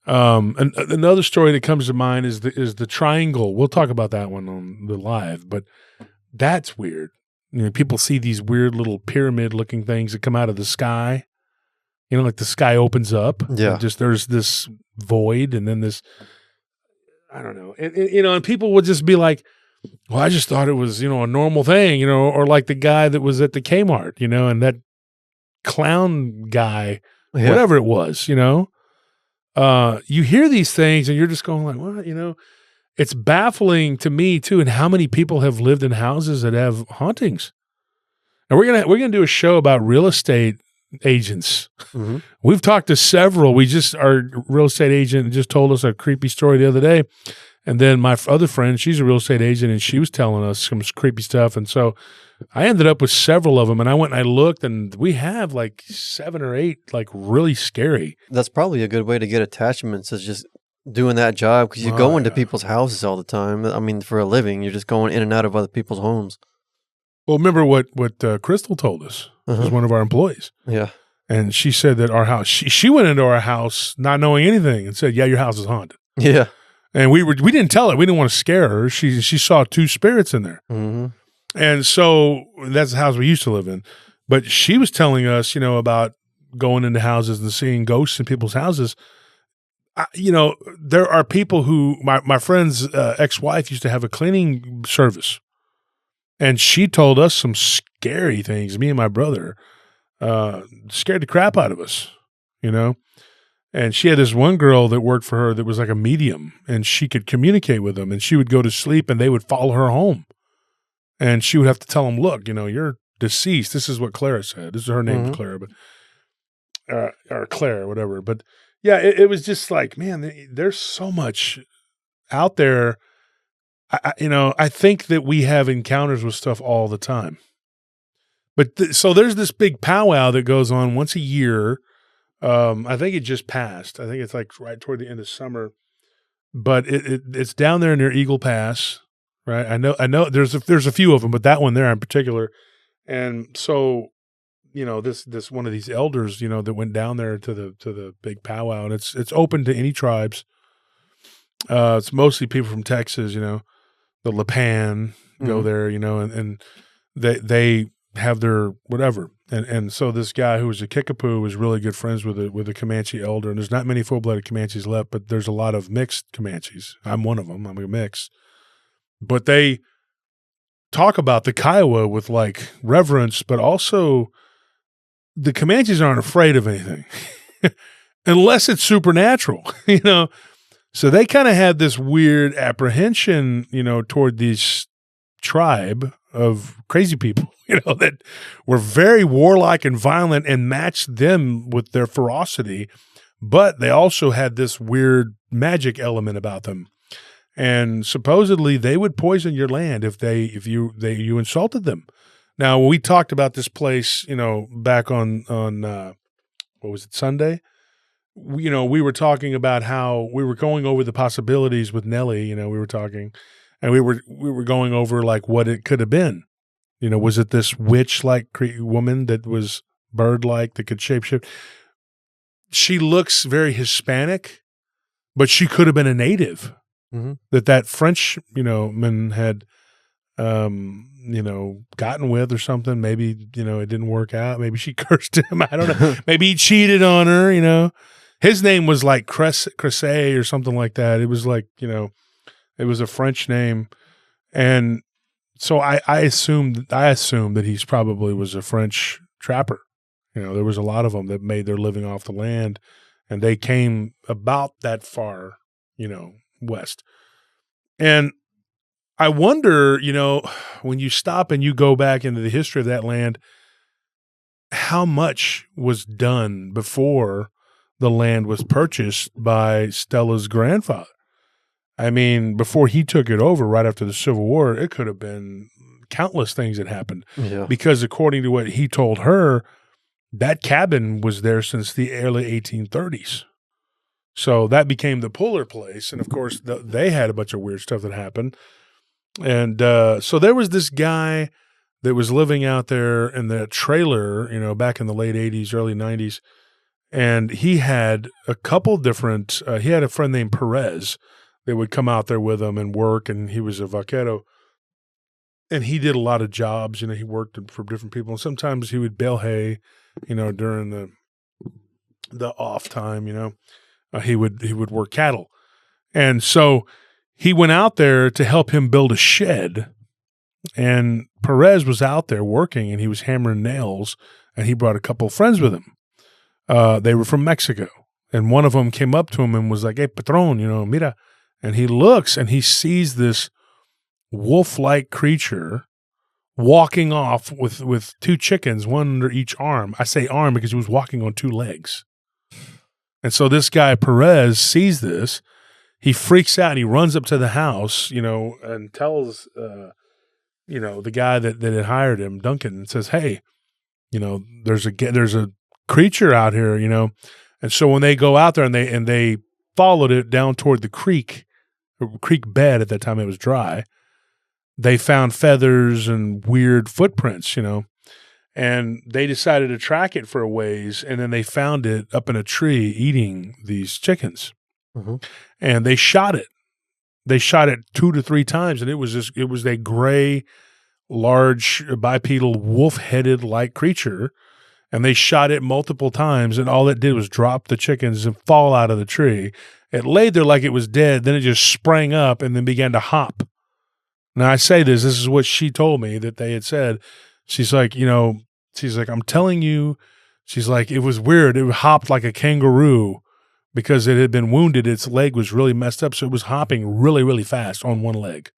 another story that comes to mind is the triangle. We'll talk about that one on the live, but that's weird. People see these weird little pyramid-looking things that come out of the sky. Like the sky opens up. Yeah. Just there's this void, and then this. I don't know, and people would just be like, well, I just thought it was, a normal thing, or like the guy that was at the Kmart, and that clown guy, whatever it was, you hear these things and you're just going like, what, it's baffling to me too. And how many people have lived in houses that have hauntings? And we're going to do a show about real estate agents. We've talked to several. Our real estate agent just told us a creepy story the other day. And then my other friend, she's a real estate agent, and she was telling us some creepy stuff. And so I ended up with several of them, and I went and I looked, and we have like 7 or 8, like really scary. That's probably a good way to get attachments, is just doing that job, because you go into people's houses all the time. I mean, for a living, you're just going in and out of other people's homes. Well, remember what Crystal told us? Was one of our employees. Yeah. And she said that our house, she went into our house not knowing anything and said, yeah, your house is haunted. Yeah. And we didn't tell her. We didn't want to scare her. She saw 2 spirits in there. And so that's the house we used to live in. But she was telling us, about going into houses and seeing ghosts in people's houses. There are people who, my friend's ex-wife used to have a cleaning service. And she told us some scary things, me and my brother, scared the crap out of us, you know? And she had this one girl that worked for her that was like a medium, and she could communicate with them, and she would go to sleep and they would follow her home. And she would have to tell them, look, you know, you're deceased. This is what Clara said. This is her name, Clara, but or Claire, whatever. But yeah, it was just like, man, there's so much out there. I think that we have encounters with stuff all the time. But so there's this big powwow that goes on once a year. I think it just passed. I think it's like right toward the end of summer. But it's down there near Eagle Pass, right? I know. There's a few of them, but that one there in particular. And so, you know, this one of these elders, you know, that went down there to the big powwow, and it's open to any tribes. It's mostly people from Texas, you know, the Lipan go there, you know, and they have their whatever. And so this guy who was a Kickapoo was really good friends with a Comanche elder, and there's not many full-blooded Comanches left, but there's a lot of mixed Comanches. I'm one of them. I'm a mix. But they talk about the Kiowa with like reverence, but also the Comanches aren't afraid of anything unless it's supernatural, you know? So they kind of had this weird apprehension, you know, toward this tribe of crazy people, you know, that were very warlike and violent and matched them with their ferocity. But they also had this weird magic element about them. And supposedly they would poison your land if you insulted them. Now, when we talked about this place, you know, back on what was it, Sunday? You know, we were talking about how we were going over the possibilities with Nellie. You know, we were talking, and we were going over like what it could have been. You know, was it this witch-like woman that was bird-like that could shapeshift? She looks very Hispanic, but she could have been a native. Mm-hmm. That French, you know, man had, you know, gotten with or something. Maybe, you know, it didn't work out. Maybe she cursed him. I don't know. Maybe he cheated on her, you know. His name was like Cressay or something like that. It was like, you know, it was a French name. And so I assumed that he's probably was a French trapper. You know, there was a lot of them that made their living off the land, and they came about that far, you know, west. And I wonder, you know, when you stop and you go back into the history of that land, how much was done before the land was purchased by Stella's grandfather. I mean, before he took it over right after the Civil War, it could have been countless things that happened. Yeah. Because according to what he told her, that cabin was there since the early 1830s. So that became the Puller place. And of course, they had a bunch of weird stuff that happened. And so there was this guy that was living out there in the trailer, you know, back in the late 80s, early 90s. And he had a couple different, he had a friend named Perez that would come out there with him and work. And he was a vaquero. And he did a lot of jobs. You know, he worked for different people. And sometimes he would bale hay, you know, during the off time, you know. He would work cattle. And so he went out there to help him build a shed. And Perez was out there working, and he was hammering nails, and he brought a couple of friends with him. They were from Mexico. And one of them came up to him and was like, "Hey, patron, you know, mira." And he looks, and he sees this wolf-like creature walking off with two chickens, one under each arm. I say arm because he was walking on two legs. And so this guy, Perez, sees this. He freaks out. And he runs up to the house, you know, and tells, you know, the guy that had hired him, Duncan, and says, "Hey, you know, there's a creature out here, you know." And so when they go out there and they followed it down toward the creek bed, at that time it was dry, they found feathers and weird footprints, you know. And they decided to track it for a ways, and then they found it up in a tree eating these chickens. Mm-hmm. And they shot it. They shot it 2 to 3 times, and it was a gray, large, bipedal, wolf-headed like creature. And they shot it multiple times, and all it did was drop the chickens and fall out of the tree. It laid there like it was dead. Then it just sprang up and then began to hop. Now I say this is what she told me that they had said. She's like, I'm telling you, she's like, it was weird. It hopped like a kangaroo because it had been wounded. Its leg was really messed up. So it was hopping really, really fast on one leg.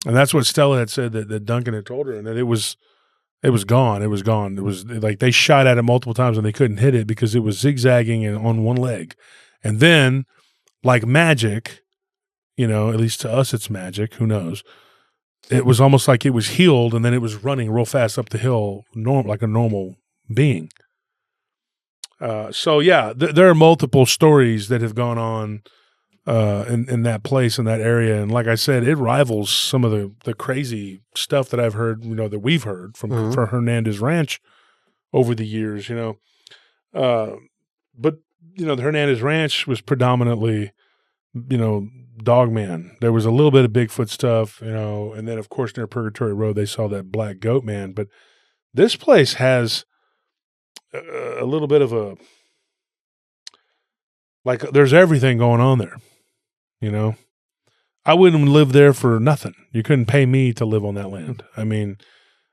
And that's what Stella had said that Duncan had told her, and that it was gone. It was gone. It was like they shot at it multiple times and they couldn't hit it because it was zigzagging and on one leg. And then, like magic, at least to us it's magic, who knows? It was almost like it was healed and then it was running real fast up the hill like a normal being. So yeah, there are multiple stories that have gone on in that place, in that area. And like I said, it rivals some of the crazy stuff that I've heard, that we've heard from Hernandez Ranch over the years, but the Hernandez Ranch was predominantly, Dogman. There was a little bit of Bigfoot stuff, and then of course near Purgatory Road, they saw that black goat man. But this place has a little bit of there's everything going on there. I wouldn't live there for nothing. You couldn't pay me to live on that land. I mean,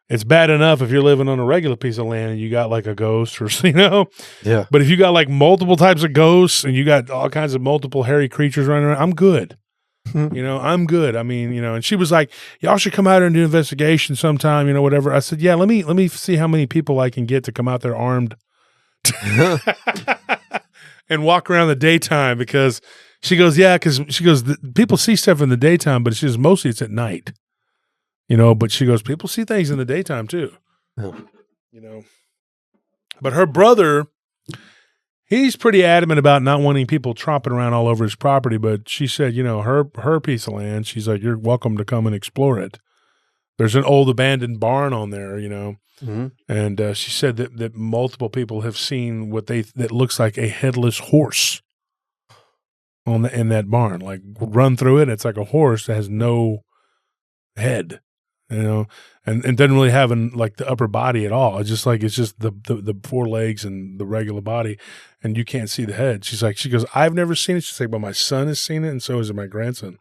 it's bad enough if you're living on a regular piece of land and you got like a ghost or, Yeah. But if you got like multiple types of ghosts and you got all kinds of multiple hairy creatures running around, I'm good. I'm good. I mean, and she was like, y'all should come out here and do an investigation sometime, whatever. I said, yeah, let me see how many people I can get to come out there armed and walk around the daytime, because she goes, yeah, because she goes, people see stuff in the daytime, but she goes, mostly it's at night, but she goes, people see things in the daytime too, but her brother, he's pretty adamant about not wanting people tromping around all over his property. But she said, her piece of land, she's like, you're welcome to come and explore it. There's an old abandoned barn on there, and she said that multiple people have seen that looks like a headless horse in that barn, like run through it. It's like a horse that has no head, and doesn't really have like the upper body at all. It's just the four legs and the regular body, and you can't see the head. She goes, I've never seen it. She's like, but my son has seen it, and so has my grandson.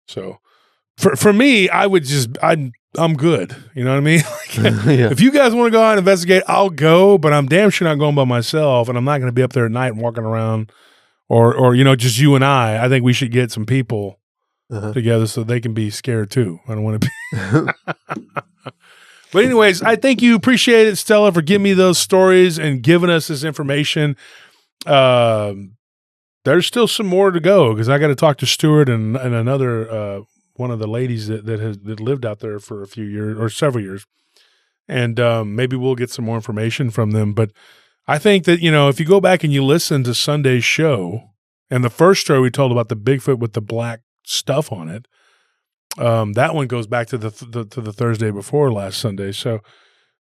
So for me, I'm good. You know what I mean? Yeah. If you guys want to go out and investigate, I'll go, but I'm damn sure not going by myself, and I'm not going to be up there at night and walking around, or just you and I. I think we should get some people together so they can be scared too. I don't want to be. But anyways, I think you appreciate it, Stella, for giving me those stories and giving us this information. There's still some more to go, because I got to talk to Stuart and another one of the ladies that lived out there for a few years or several years, and maybe we'll get some more information from them. But I think that if you go back and you listen to Sunday's show, and the first story we told about the Bigfoot with the black stuff on it, that one goes back to the Thursday before last Sunday. So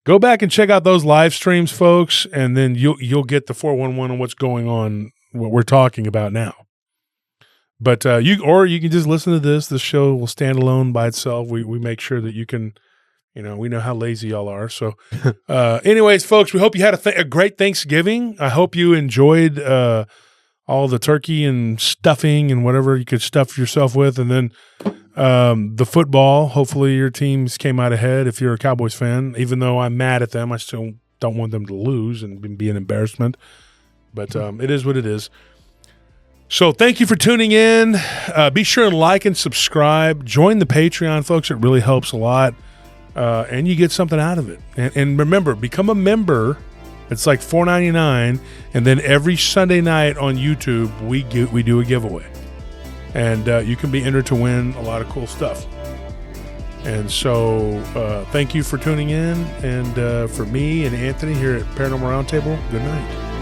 go back and check out those live streams, folks, and then you'll get the 411 on what's going on, what we're talking about now. But you can just listen to this. The show will stand alone by itself. We make sure that you can, we know how lazy y'all are. So anyways, folks, we hope you had a great Thanksgiving. I hope you enjoyed all the turkey and stuffing and whatever you could stuff yourself with. And then the football, hopefully your teams came out ahead if you're a Cowboys fan. Even though I'm mad at them, I still don't want them to lose and be an embarrassment. But it is what it is. So thank you for tuning in. Be sure and like and subscribe. Join the Patreon, folks. It really helps a lot. And you get something out of it. And remember, become a member. It's like $4.99. And then every Sunday night on YouTube, we do a giveaway. And you can be entered to win a lot of cool stuff. And so thank you for tuning in. And for me and Anthony here at Paranormal Roundtable, good night.